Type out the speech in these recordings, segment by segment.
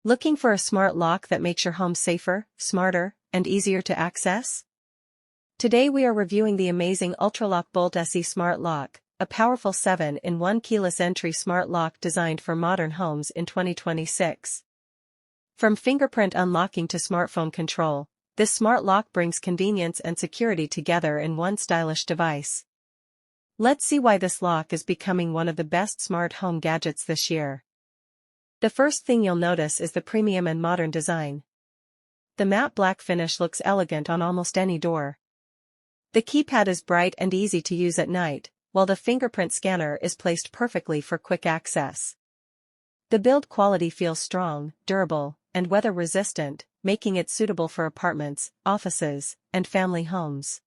Looking for a smart lock that makes your home safer, smarter, and easier to access? Today we are reviewing the amazing ULTRALOQ Bolt SE Smart Lock, a powerful 7-in-1 keyless entry smart lock designed for modern homes in 2026. From fingerprint unlocking to smartphone control, this smart lock brings convenience and security together in one stylish device. Let's see why this lock is becoming one of the best smart home gadgets this year. The first thing you'll notice is the premium and modern design. The matte black finish looks elegant on almost any door. The keypad is bright and easy to use at night, while the fingerprint scanner is placed perfectly for quick access. The build quality feels strong, durable, and weather-resistant, making it suitable for apartments, offices, and family homes.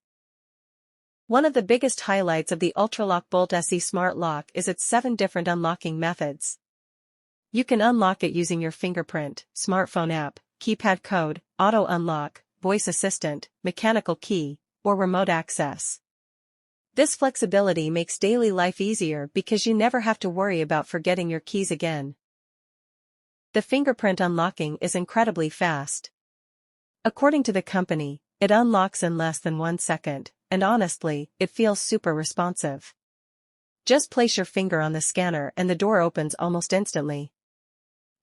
One of the biggest highlights of the ULTRALOQ Bolt SE Smart Lock is its 7 different unlocking methods. You can unlock it using your fingerprint, smartphone app, keypad code, auto unlock, voice assistant, mechanical key, or remote access. This flexibility makes daily life easier because you never have to worry about forgetting your keys again. The fingerprint unlocking is incredibly fast. According to the company, it unlocks in less than 1 second, and honestly, it feels super responsive. Just place your finger on the scanner and the door opens almost instantly.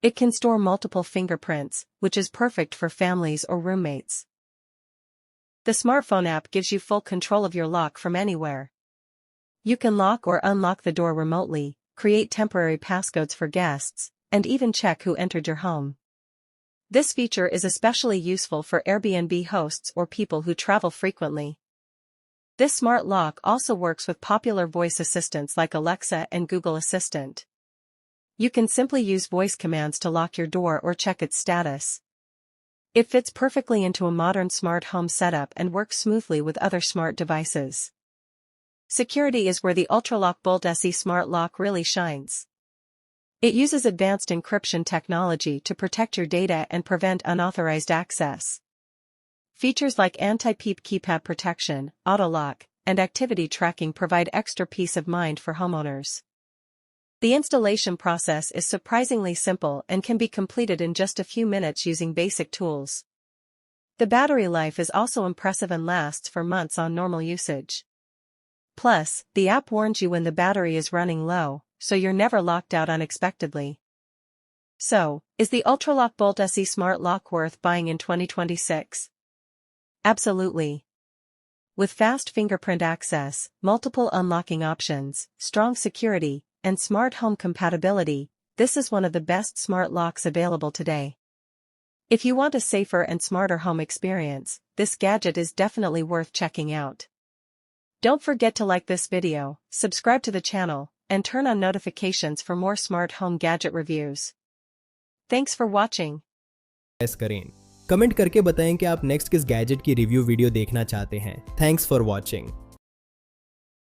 It can store multiple fingerprints, which is perfect for families or roommates. The smartphone app gives you full control of your lock from anywhere. You can lock or unlock the door remotely, create temporary passcodes for guests, and even check who entered your home. This feature is especially useful for Airbnb hosts or people who travel frequently. This smart lock also works with popular voice assistants like Alexa and Google Assistant. You can simply use voice commands to lock your door or check its status. It fits perfectly into a modern smart home setup and works smoothly with other smart devices. Security is where the ULTRALOQ Bolt SE Smart Lock really shines. It uses advanced encryption technology to protect your data and prevent unauthorized access. Features like anti-peep keypad protection, auto lock, and activity tracking provide extra peace of mind for homeowners. The installation process is surprisingly simple and can be completed in just a few minutes using basic tools. The battery life is also impressive and lasts for months on normal usage. Plus, the app warns you when the battery is running low, so you're never locked out unexpectedly. So, is the ULTRALOQ Bolt SE Smart Lock worth buying in 2026? Absolutely. With fast fingerprint access, multiple unlocking options, strong security, and smart home compatibility, this is one of the best smart locks available today. If you want a safer and smarter home experience, this gadget is definitely worth checking out. Don't forget to like this video, subscribe to the channel, and turn on notifications for more smart home gadget reviews. Thanks for watching. Press करें, comment करके बताएं कि आप next किस gadget की review video देखना चाहते हैं। Thanks for watching.